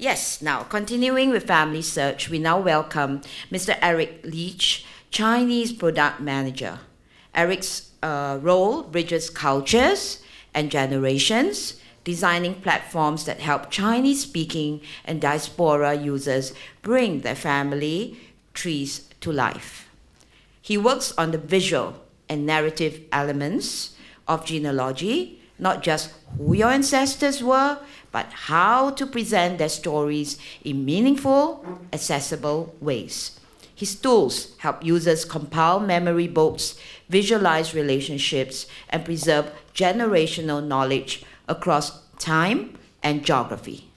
Yes, now continuing with FamilySearch, we now welcome Mr. Eric Leach, Chinese Product Manager. Eric's role bridges cultures and generations, designing platforms that help Chinese-speaking and diaspora users bring their family trees to life. He works on the visual and narrative elements of genealogy, not just who your ancestors were, but how to present their stories in meaningful, accessible ways. His tools help users compile memory books, visualize relationships, and preserve generational knowledge across time and geography.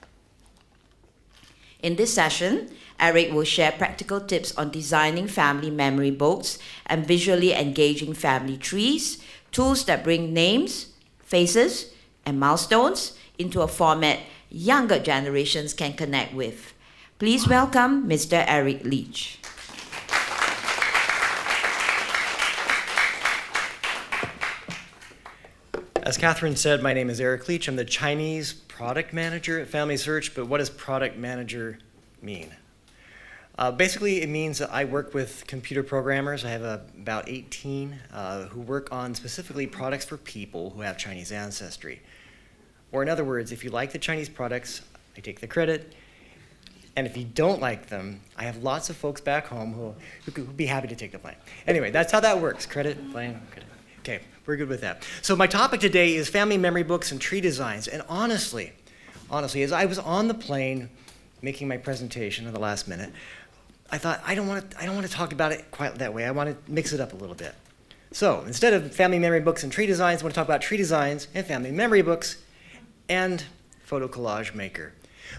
In this session, Eric will share practical tips on designing family memory books and visually engaging family trees, tools that bring names, faces, and milestones into a format younger generations can connect with. Please welcome Mr. Eric Leach. As Catherine said, my name is Eric Leach. I'm the Chinese product manager at FamilySearch, but what does product manager mean? Basically, it means that I work with computer programmers. I have about 18 who work on specifically products for people who have Chinese ancestry. Or in other words, if you like the Chinese products, I take the credit. And if you don't like them, I have lots of folks back home who would be happy to take the blame. Anyway, that's how that works. Credit, blame, credit. Okay, we're good with that. So my topic today is family memory books and tree designs. And honestly, as I was on the plane making my presentation at the last minute, I thought, I don't want to talk about it quite that way. I want to mix it up a little bit. So instead of family memory books and tree designs, I want to talk about tree designs and family memory books and Photo Collage Maker.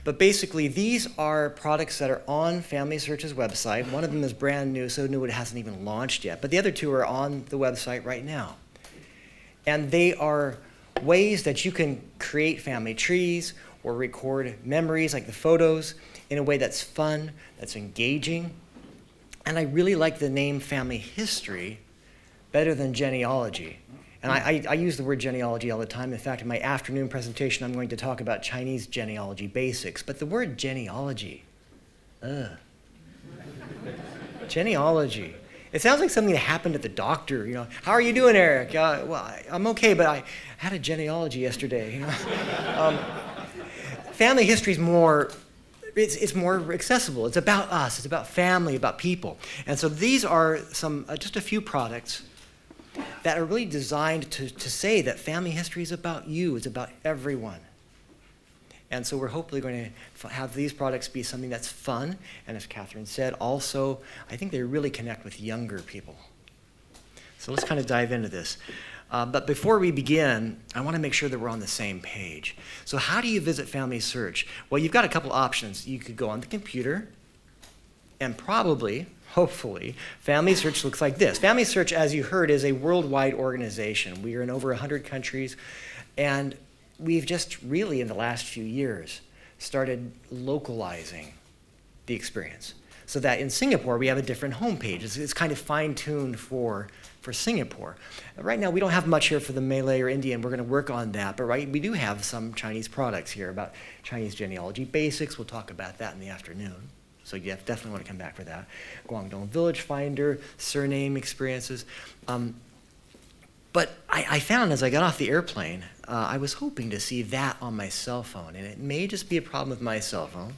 But basically, these are products that are on FamilySearch's website. One of them is brand new, so new it hasn't even launched yet. But the other two are on the website right now. And they are ways that you can create family trees or record memories like the photos in a way that's fun, that's engaging. And I really like the name Family History better than Genealogy. And I use the word genealogy all the time. In fact, in my afternoon presentation, I'm going to talk about Chinese genealogy basics. But the word genealogy, genealogy. It sounds like something that happened at the doctor. You know, how are you doing, Eric? Well, I'm okay, but I had a genealogy yesterday. You know? Family history is more. It's more accessible. It's about us. It's about family, about people. And so these are some just a few products that are really designed to say that family history is about you. It's about everyone. And so we're hopefully going to have these products be something that's fun. And as Catherine said, also, I think they really connect with younger people. So let's kind of dive into this. But before we begin, I want to make sure that we're on the same page. So how do you visit FamilySearch? Well, you've got a couple options. You could go on the computer, and probably, hopefully, FamilySearch looks like this. FamilySearch, as you heard, is a worldwide organization. We are in over 100 countries, and we've just really, in the last few years, started localizing the experience. So that in Singapore, we have a different homepage. It's kind of fine-tuned for Singapore. Right now, we don't have much here for the Malay or Indian. We're going to work on that. But we do have some Chinese products here about Chinese genealogy basics. We'll talk about that in the afternoon. So you definitely want to come back for that. Guangdong Village Finder, surname experiences. But I found as I got off the airplane, I was hoping to see that on my cell phone. And it may just be a problem with my cell phone.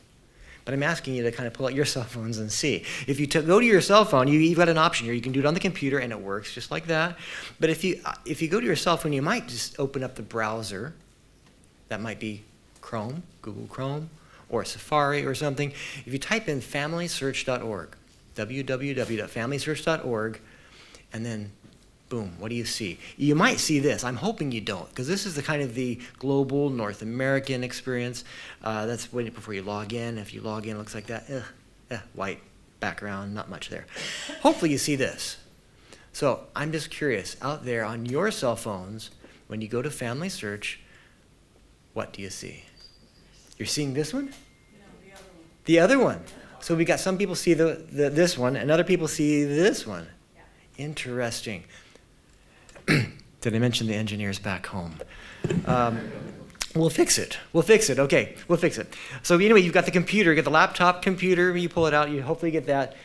But I'm asking you to kind of pull out your cell phones and see. If you go to your cell phone, you've got an option here. You can do it on the computer, and it works just like that. But if you go to your cell phone, you might just open up the browser. That might be Chrome, Google Chrome, or Safari or something. If you type in FamilySearch.org, www.familysearch.org, and then boom, what do you see? You might see this. I'm hoping you don't, because this is the kind of the global North American experience. That's waiting before you log in. If you log in, it looks like that. White background, not much there. Hopefully you see this. So I'm just curious, out there on your cell phones, when you go to FamilySearch, what do you see? You're seeing this one? No, the other one. The other one. So we got some people see this one, and other people see this one. Yeah. Interesting. Did I mention the engineers back home? We'll fix it. Okay, we'll fix it. So anyway, you've got the computer, you get the laptop computer, you pull it out, you hopefully get that.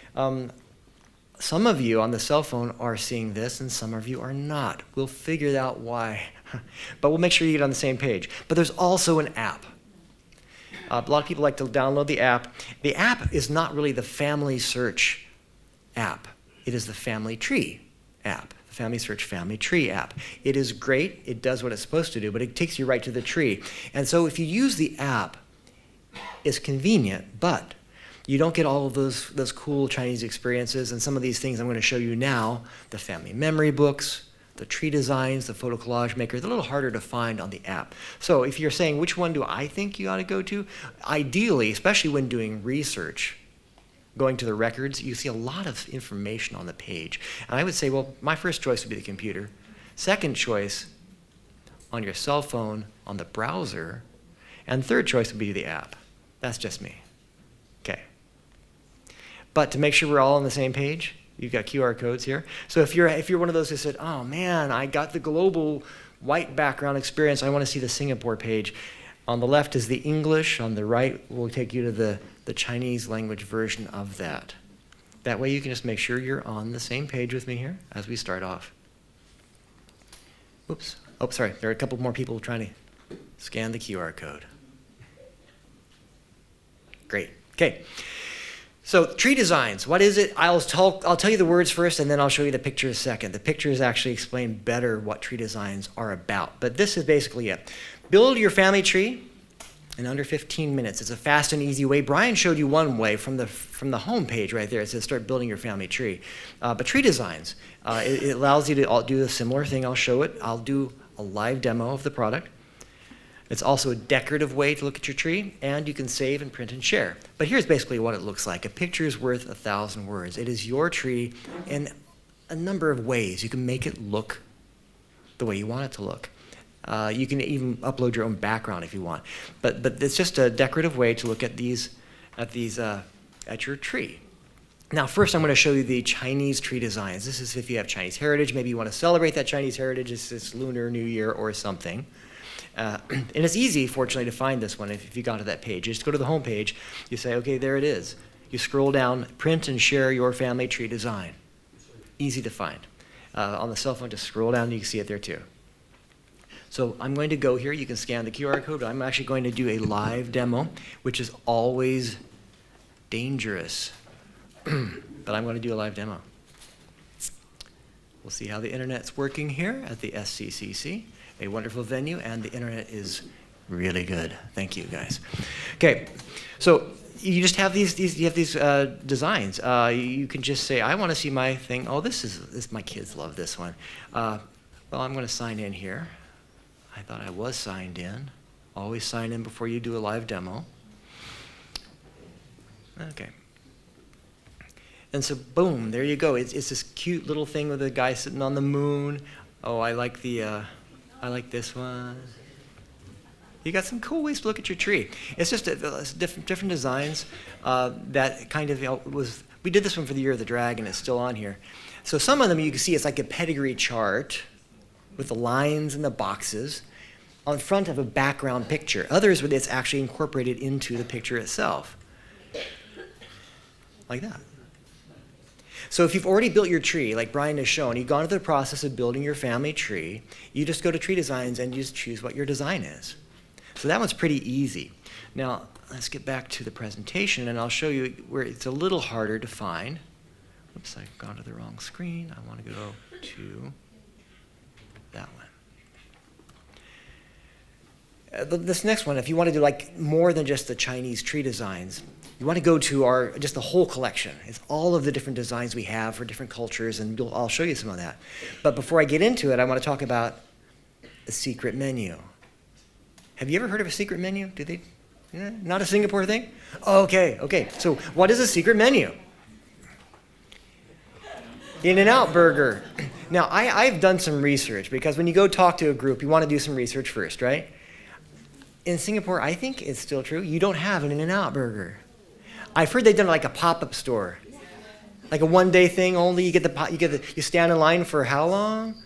Some of you on the cell phone are seeing this, and some of you are not. We'll figure out why. But we'll make sure you get on the same page. But there's also an app. A lot of people like to download the app. The app is not really the FamilySearch app. It is the Family Tree app, the FamilySearch Family Tree app. It is great. It does what it's supposed to do, but it takes you right to the tree. And so if you use the app, it's convenient, but you don't get all of those cool Chinese experiences and some of these things I'm going to show you now, the family memory books, the tree designs, the photo collage maker, they're a little harder to find on the app. So if you're saying, which one do I think you ought to go to? Ideally, especially when doing research, going to the records, you see a lot of information on the page. And I would say, well, my first choice would be the computer. Second choice, on your cell phone, on the browser. And third choice would be the app. That's just me. Okay. But to make sure we're all on the same page, you've got QR codes here. So if you're one of those who said, oh man, I got the global white background experience, I want to see the Singapore page. On the left is the English, on the right will take you to the Chinese language version of that. That way you can just make sure you're on the same page with me here as we start off. Oops. Oh, sorry, there are a couple more people trying to scan the QR code. Great. Okay. So tree designs, what is it? I'll tell you the words first, and then I'll show you the pictures second. The pictures actually explain better what tree designs are about. But this is basically it. Build your family tree in under 15 minutes. It's a fast and easy way. Brian showed you one way from the home page right there. It says start building your family tree. But tree designs, it allows you to do a similar thing. I'll show it. I'll do a live demo of the product. It's also a decorative way to look at your tree, and you can save and print and share. But here's basically what it looks like. A picture is worth 1,000 words. It is your tree in a number of ways. You can make it look the way you want it to look. You can even upload your own background if you want. But it's just a decorative way to look at your tree. Now, first I'm going to show you the Chinese tree designs. This is if you have Chinese heritage. Maybe you want to celebrate that Chinese heritage. It's Lunar New Year or something. And it's easy, fortunately, to find this one if you got to that page. You just go to the home page. You say, okay, there it is. You scroll down, print and share your family tree design. Easy to find. On the cell phone, just scroll down and you can see it there too. So I'm going to go here. You can scan the QR code. I'm actually going to do a live demo, which is always dangerous. But I'm going to do a live demo. We'll see how the internet's working here at the SCCC. A wonderful venue, and the internet is really good. Thank you, guys. Okay, so you just have these designs. You can just say, I want to see my thing. Oh, this my kids love this one. Well, I'm going to sign in here. I thought I was signed in. Always sign in before you do a live demo. Okay. And so, boom, there you go. It's this cute little thing with a guy sitting on the moon. Oh, I like this one. You got some cool ways to look at your tree. It's just different designs that kind of we did this one for the Year of the Dragon. It's still on here. So some of them you can see it's like a pedigree chart with the lines and the boxes on front of a background picture. Others where it's actually incorporated into the picture itself. Like that. So if you've already built your tree, like Brian has shown, you've gone through the process of building your family tree, you just go to tree designs and you just choose what your design is. So that one's pretty easy. Now, let's get back to the presentation and I'll show you where it's a little harder to find. Oops, I've gone to the wrong screen. I want to go to that one. This next one, if you want to do like more than just the Chinese tree designs, you want to go to just the whole collection. It's all of the different designs we have for different cultures, and I'll show you some of that. But before I get into it, I want to talk about a secret menu. Have you ever heard of a secret menu? Not a Singapore thing? Okay. So what is a secret menu? In-N-Out Burger. Now, I've done some research, because when you go talk to a group, you want to do some research first, right? In Singapore, I think it's still true, you don't have an In-N-Out Burger. I've heard they've done like a pop-up store, like a one-day thing only. You stand in line for how long?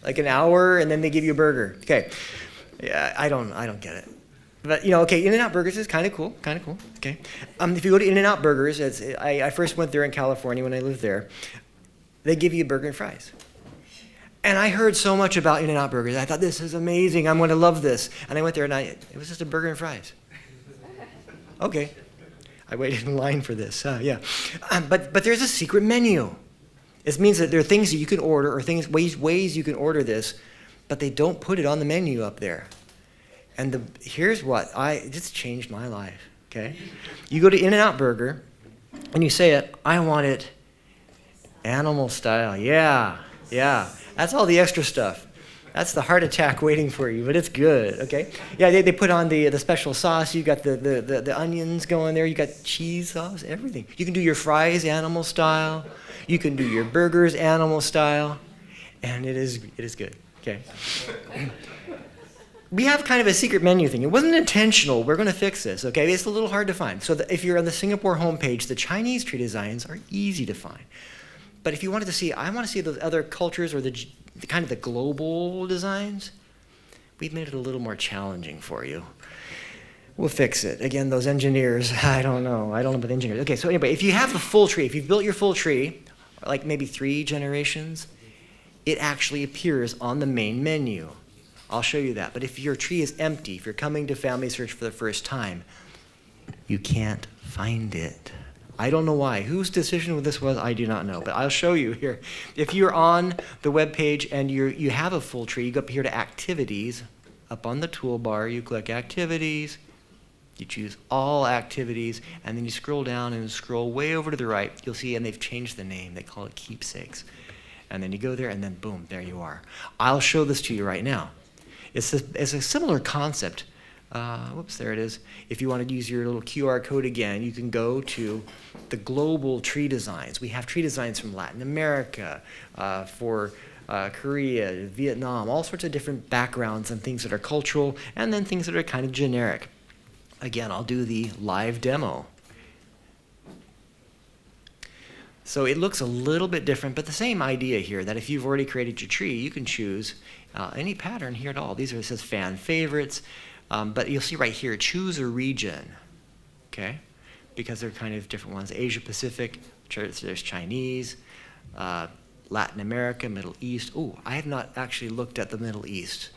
Like an hour, and then they give you a burger. Okay, yeah, I don't get it. But, okay, In-N-Out Burgers is kind of cool, okay? If you go to In-N-Out Burgers, I first went there in California when I lived there, they give you a burger and fries. And I heard so much about In-N-Out Burgers. I thought, this is amazing. I'm going to love this. And I went there, and it was just a burger and fries. Okay. I waited in line for this. Yeah. But there's a secret menu. It means that there are things that you can order or ways you can order this, but they don't put it on the menu up there. And here's what. It just changed my life, okay? You go to In-N-Out Burger, and you say I want it animal style. Yeah. That's all the extra stuff. That's the heart attack waiting for you, but it's good, okay? Yeah, they put on the special sauce. You got the onions going there. You got cheese sauce, everything. You can do your fries animal style. You can do your burgers animal style, and it is good, okay? We have kind of a secret menu thing. It wasn't intentional. We're going to fix this, okay? It's a little hard to find. So if you're on the Singapore homepage, the Chinese tree designs are easy to find. But if you wanted to see, I want to see those other cultures or the kind of the global designs, we've made it a little more challenging for you. We'll fix it. Again, those engineers, I don't know about engineers. Okay, so anyway, if you have the full tree, if you've built your full tree, like maybe 3 generations, it actually appears on the main menu. I'll show you that. But if your tree is empty, if you're coming to FamilySearch for the first time, you can't find it. I don't know why. Whose decision this was, I do not know. But I'll show you here. If you're on the web page and you have a full tree, you go up here to Activities. Up on the toolbar, you click Activities. You choose All Activities. And then you scroll down and scroll way over to the right. You'll see, and they've changed the name. They call it Keepsakes. And then you go there, and then boom, there you are. I'll show this to you right now. It's a similar concept. Whoops, there it is. If you want to use your little QR code again, you can go to the global tree designs. We have tree designs from Latin America, for Korea, Vietnam, all sorts of different backgrounds and things that are cultural, and then things that are kind of generic. Again, I'll do the live demo. So it looks a little bit different, but the same idea here, that if you've already created your tree, you can choose any pattern here at all. These are, it says fan favorites. But you'll see right here, choose a region, okay? Because they're kind of different ones. Asia Pacific, there's Chinese, Latin America, Middle East. Oh, I have not actually looked at the Middle East.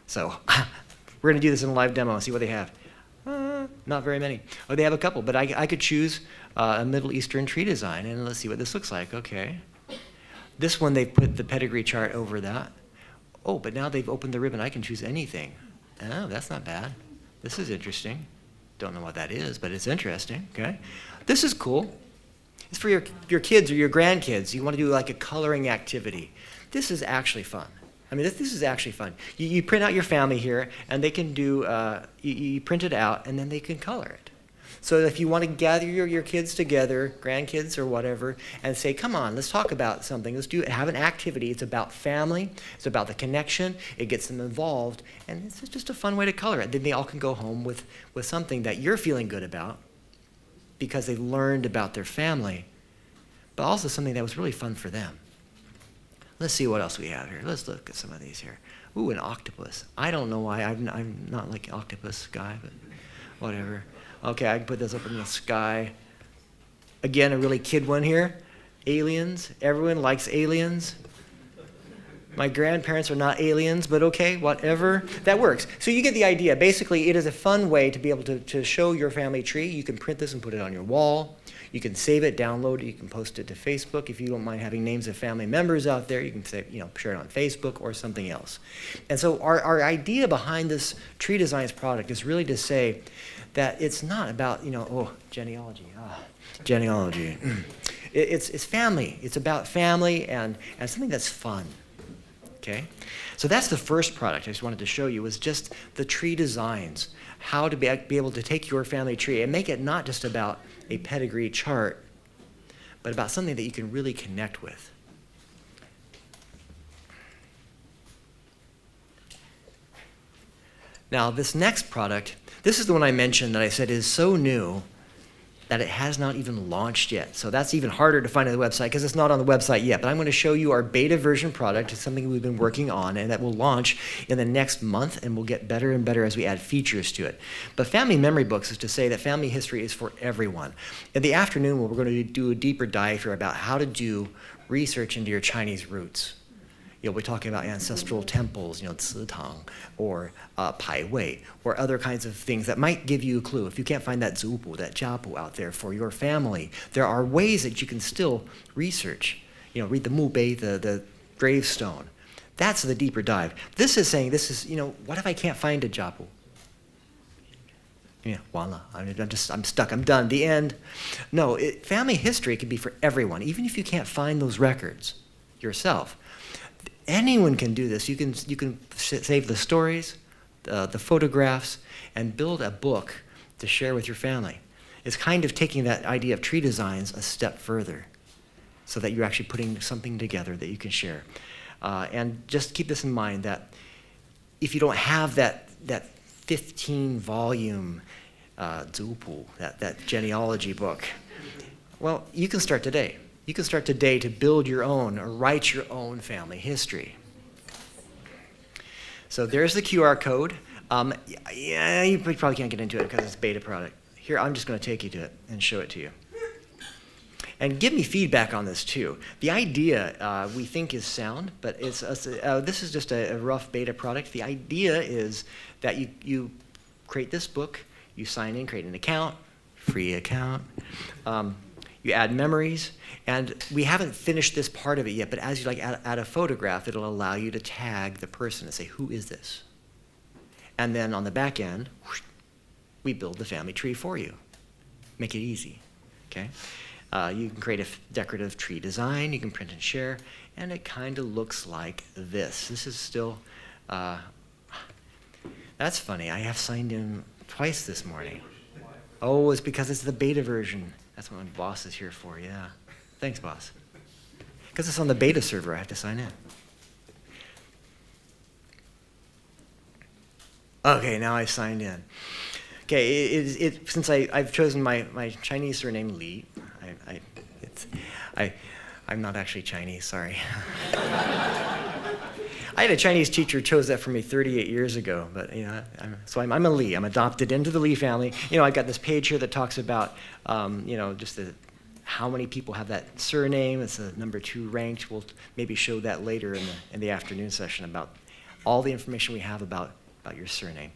So we're going to do this in a live demo and see what they have. Not very many. Oh, they have a couple, but I could choose a Middle Eastern tree design, and let's see what this looks like. Okay. This one, they've put the pedigree chart over that. Oh, but now they've opened the ribbon. I can choose anything. Oh, that's not bad. This is interesting. Don't know what that is, but it's interesting, okay? This is cool. It's for your kids or your grandkids. You want to do like a coloring activity. This is actually fun. I mean, this is actually fun. You print out your family here, and they can do, you print it out, and then they can color it. So if you want to gather your kids together, grandkids or whatever, and say, come on, let's talk about something. Let's have an activity. It's about family. It's about the connection. It gets them involved. And it's just a fun way to color it. Then they all can go home with something that you're feeling good about because they learned about their family, but also something that was really fun for them. Let's see what else we have here. Let's look at some of these here. Ooh, an octopus. I don't know why. I'm not like an octopus guy, but whatever. Okay, I can put this up in the sky. Again, a really kid one here. Aliens. Everyone likes aliens. My grandparents are not aliens, but okay, whatever. That works. So you get the idea. Basically, it is a fun way to be able to show your family tree. You can print this and put it on your wall. You can save it, download it. You can post it to Facebook. If you don't mind having names of family members out there, you can say, share it on Facebook or something else. And so our idea behind this Tree Designs product is really to say that it's not about, genealogy. Genealogy. It's family. It's about family and something that's fun. Okay? So that's the first product I just wanted to show you, was just the tree designs, how to be able to take your family tree and make it not just about a pedigree chart, but about something that you can really connect with. Now, this next product, this is the one I mentioned that I said is so new that it has not even launched yet. So that's even harder to find on the website because it's not on the website yet. But I'm going to show you our beta version product. It's something we've been working on and that will launch in the next month and will get better and better as we add features to it. But Family Memory Books is to say that family history is for everyone. In the afternoon, we're going to do a deeper dive here about how to do research into your Chinese roots. You'll be talking about ancestral temples, Citang, or Pai Wei, or other kinds of things that might give you a clue. If you can't find that zupu, that jiapu out there for your family, there are ways that you can still research. Read the mubei, the gravestone. That's the deeper dive. This is saying, what if I can't find a jiapu? Voila, I'm stuck, I'm done, the end. No, family history can be for everyone, even if you can't find those records yourself. Anyone can do this. You can save the stories, the photographs, and build a book to share with your family. It's kind of taking that idea of tree designs a step further so that you're actually putting something together that you can share. And just keep this in mind that if you don't have that 15-volume zupu, that genealogy book, well, you can start today. You can start today to build your own or write your own family history. So there's the QR code. You probably can't get into it because it's a beta product. Here, I'm just going to take you to it and show it to you. And give me feedback on this too. The idea we think is sound, but this is just a rough beta product. The idea is that you create this book, you sign in, create an account, free account. You add memories, and we haven't finished this part of it yet, but as you add a photograph, it'll allow you to tag the person and say, who is this? And then on the back end, we build the family tree for you. Make it easy, okay? You can create a decorative tree design, you can print and share, and it kind of looks like this. This is still, that's funny, I have signed in twice this morning. Oh, it's because it's the beta version. That's what my boss is here for, yeah. Thanks, boss. Because it's on the beta server, I have to sign in. Okay, now I've signed in. Okay, since I've chosen my Chinese surname, Li, I'm not actually Chinese, sorry. I had a Chinese teacher who chose that for me 38 years ago, but I'm a Li. I'm adopted into the Li family. I've got this page here that talks about, just how many people have that surname. It's a number 2 ranked. We'll maybe show that later in the afternoon session about all the information we have about your surname.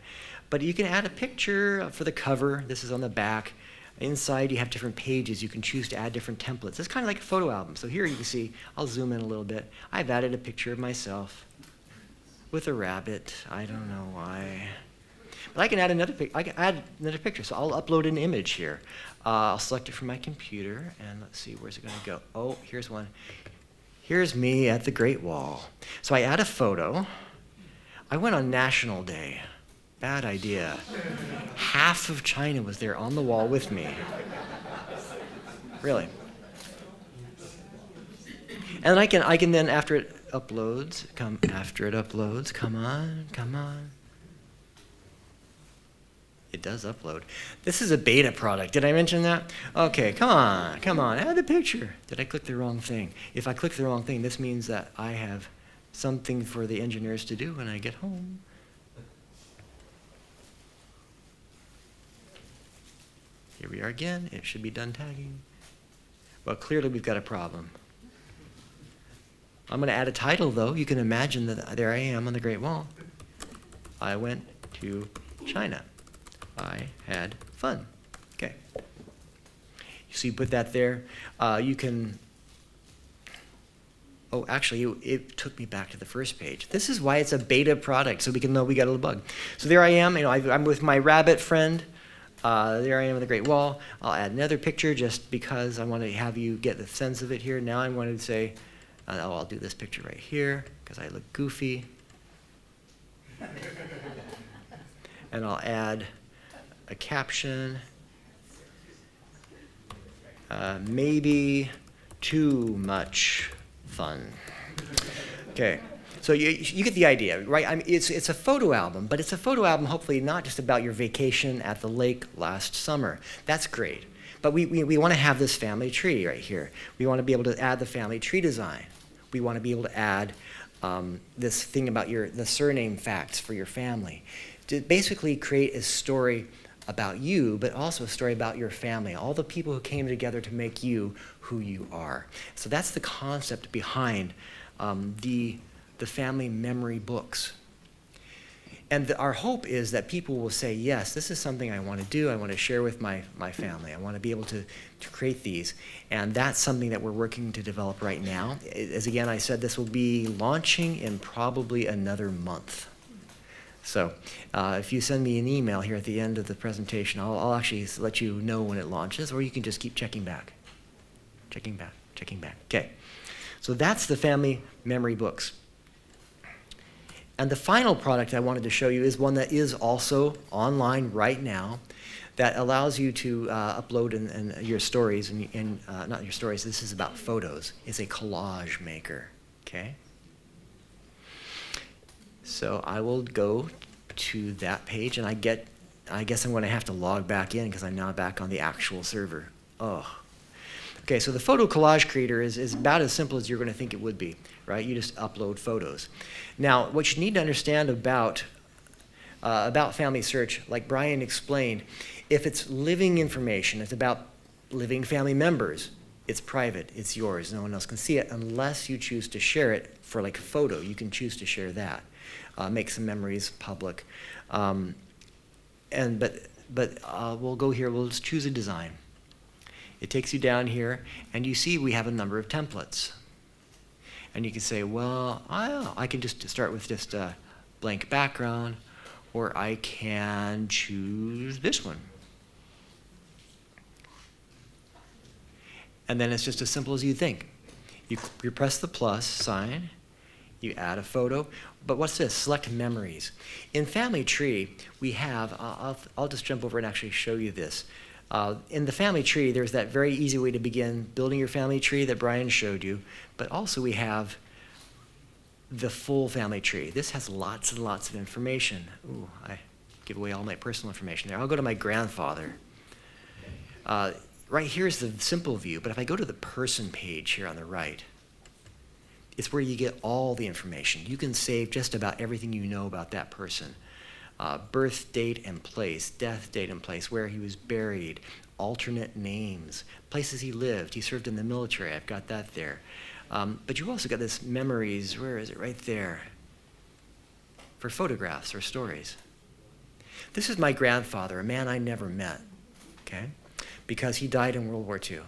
But you can add a picture for the cover. This is on the back. Inside, you have different pages. You can choose to add different templates. It's kind of like a photo album. So here you can see, I'll zoom in a little bit. I've added a picture of myself with a rabbit. I don't know why. But I can add another picture. So I'll upload an image here. I'll select it from my computer, and let's see, where's it going to go? Oh, here's one. Here's me at the Great Wall. So I add a photo. I went on National Day. Bad idea. Half of China was there on the wall with me. Really. And I can then, after it uploads, come on. It does upload. This is a beta product. Did I mention that? Okay, come on, add the picture. Did I click the wrong thing? If I click the wrong thing, this means that I have something for the engineers to do when I get home. Here we are again. It should be done tagging. Well, clearly we've got a problem. I'm going to add a title, though. You can imagine that there I am on the Great Wall. I went to China. I had fun. Okay. So you put that there. You can... Oh, actually, it took me back to the first page. This is why it's a beta product, so we can know we got a little bug. So there I am. I'm with my rabbit friend. There I am on the Great Wall. I'll add another picture just because I want to have you get the sense of it here. Now I'm going to say, I'll do this picture right here because I look goofy. And I'll add a caption. Maybe too much fun. Okay, So you get the idea, right? I mean, it's a photo album, but it's a photo album hopefully not just about your vacation at the lake last summer. That's great. But we want to have this family tree right here. We want to be able to add the family tree design. We want to be able to add this thing about the surname facts for your family. To basically create a story about you, but also a story about your family, all the people who came together to make you who you are. So that's the concept behind the family memory books. And our hope is that people will say, yes, this is something I want to do. I want to share with my family. I want to be able to create these. And that's something that we're working to develop right now. As again, I said, this will be launching in probably another month. So if you send me an email here at the end of the presentation, I'll actually let you know when it launches, or you can just keep checking back. Checking back, checking back. Okay. So that's the family memory books. And the final product I wanted to show you is one that is also online right now that allows you to upload and your stories, and not your stories, this is about photos. It's a collage maker, okay? So I will go to that page, and I guess I'm going to have to log back in because I'm now back on the actual server. Oh. Okay, so the photo collage creator is about as simple as you're going to think it would be, right? You just upload photos. Now, what you need to understand about FamilySearch, like Brian explained, if it's living information, it's about living family members, it's private, it's yours, no one else can see it unless you choose to share it for like a photo. You can choose to share that, make some memories public. But we'll go here, we'll just choose a design. It takes you down here, and you see we have a number of templates. And you can say, well, I can just start with just a blank background, or I can choose this one. And then it's just as simple as you think. You press the plus sign, you add a photo, but what's this? Select memories. In Family Tree, we have, I'll just jump over and actually show you this. In the family tree, there's that very easy way to begin building your family tree that Brian showed you, but also we have the full family tree. This has lots and lots of information. Ooh, I give away all my personal information there. I'll go to my grandfather. Right here is the simple view, but if I go to the person page here on the right, it's where you get all the information. You can save just about everything you know about that person. Birth date and place, death date and place, where he was buried, alternate names, places he lived. He served in the military. I've got that there. But you've also got this memories. Where is it? Right there. For photographs or stories. This is my grandfather, a man I never met, okay? Because he died in World War II.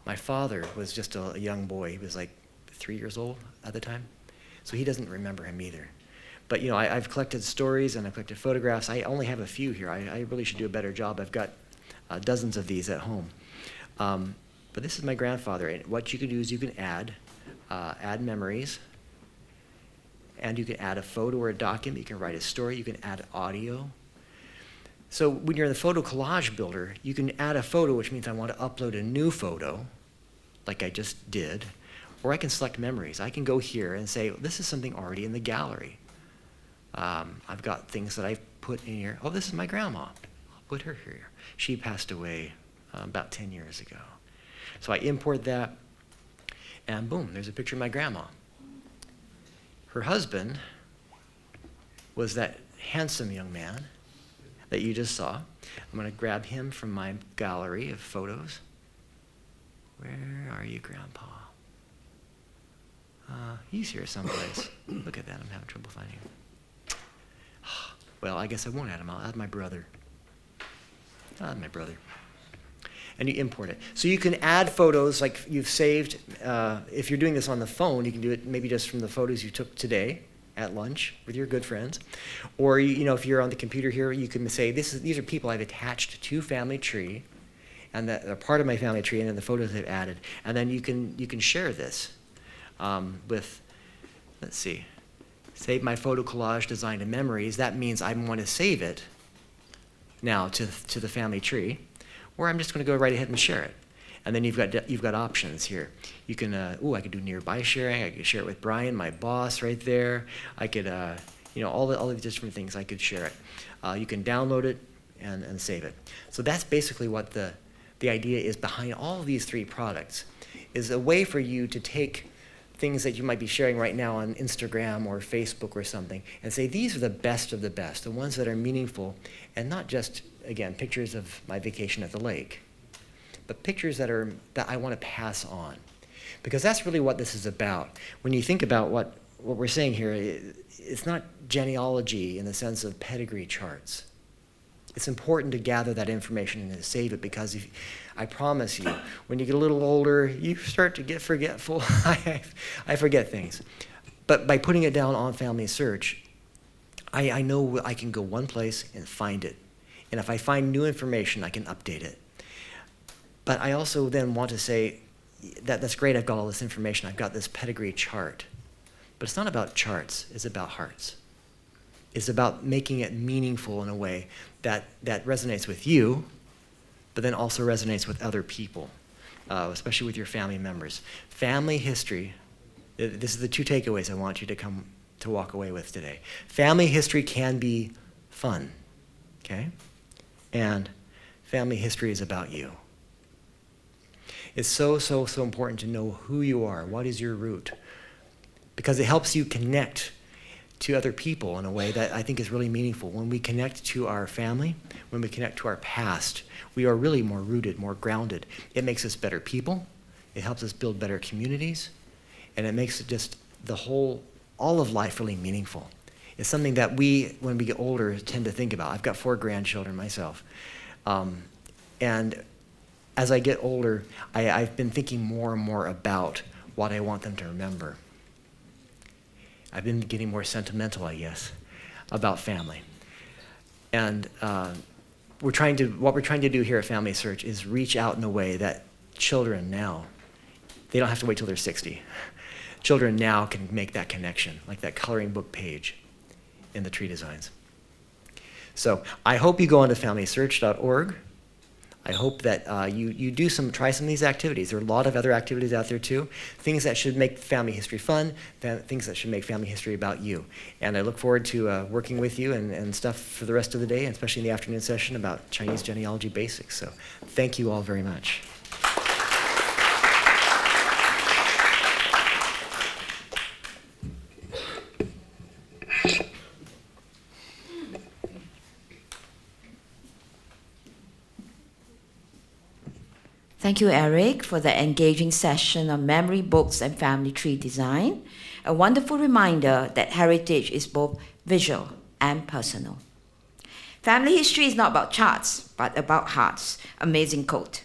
My father was just a young boy. He was like 3 years old at the time. So he doesn't remember him either. But you know, I've collected stories and I've collected photographs. I only have a few here. I really should do a better job. I've got dozens of these at home. But this is my grandfather. And what you can do is you can add memories, and you can add a photo or a document. You can write a story. You can add audio. So when you're in the photo collage builder, you can add a photo, which means I want to upload a new photo, like I just did, or I can select memories. I can go here and say, this is something already in the gallery. I've got things that I've put in here. Oh, this is my grandma. I'll put her here. She passed away about 10 years ago. So I import that, and boom, there's a picture of my grandma. Her husband was that handsome young man that you just saw. I'm going to grab him from my gallery of photos. Where are you, Grandpa? He's here someplace. Look at that. I'm having trouble finding him. Well, I guess I won't add him. I'll add my brother. I'll add my brother. And you import it. So you can add photos like you've saved. If you're doing this on the phone, you can do it maybe just from the photos you took today at lunch with your good friends. Or you know, if you're on the computer here, you can say, these are people I've attached to Family Tree, and that are part of my family tree, and then the photos I've added. And then you can share this with, let's see, save my photo collage design to memories. That means I want to save it now to the family tree, or I'm just going to go right ahead and share it. And then you've got options here. You can, I could do nearby sharing. I could share it with Brian, my boss, right there. I could, all the different things. I could share it. You can download it and save it. So that's basically what the idea is behind all of these 3 products, is a way for you to take things that you might be sharing right now on Instagram or Facebook or something and say, these are the best of the best, the ones that are meaningful, and not just, again, pictures of my vacation at the lake, but pictures that I want to pass on. Because that's really what this is about. When you think about what we're saying here, it's not genealogy in the sense of pedigree charts. It's important to gather that information and to save it, because I promise you, when you get a little older, you start to get forgetful. I forget things. But by putting it down on FamilySearch, I know I can go one place and find it. And if I find new information, I can update it. But I also then want to say, that's great, I've got all this information, I've got this pedigree chart. But it's not about charts, it's about hearts. It's about making it meaningful in a way that resonates with you, but then also resonates with other people, especially with your family members. Family history, this is the 2 takeaways I want you to walk away with today. Family history can be fun, okay? And family history is about you. It's so important to know who you are, what is your root, because it helps you connect to other people in a way that I think is really meaningful. When we connect to our family, when we connect to our past, we are really more rooted, more grounded. It makes us better people, it helps us build better communities, and it makes it just all of life really meaningful. It's something that we, when we get older, tend to think about. I've got 4 grandchildren myself. And as I get older, I've been thinking more and more about what I want them to remember. I've been getting more sentimental, I guess, about family. And what we're trying to do here at FamilySearch is reach out in a way that children now, they don't have to wait till they're 60. Children now can make that connection, like that coloring book page in the tree designs. So I hope you go onto FamilySearch.org. I hope that you try some of these activities. There are a lot of other activities out there too. Things that should make family history fun, things that should make family history about you. And I look forward to working with you and stuff for the rest of the day, and especially in the afternoon session about Chinese genealogy basics. So thank you all very much. Thank you, Eric, for the engaging session on memory books and family tree design. A wonderful reminder that heritage is both visual and personal. Family history is not about charts, but about hearts. Amazing quote.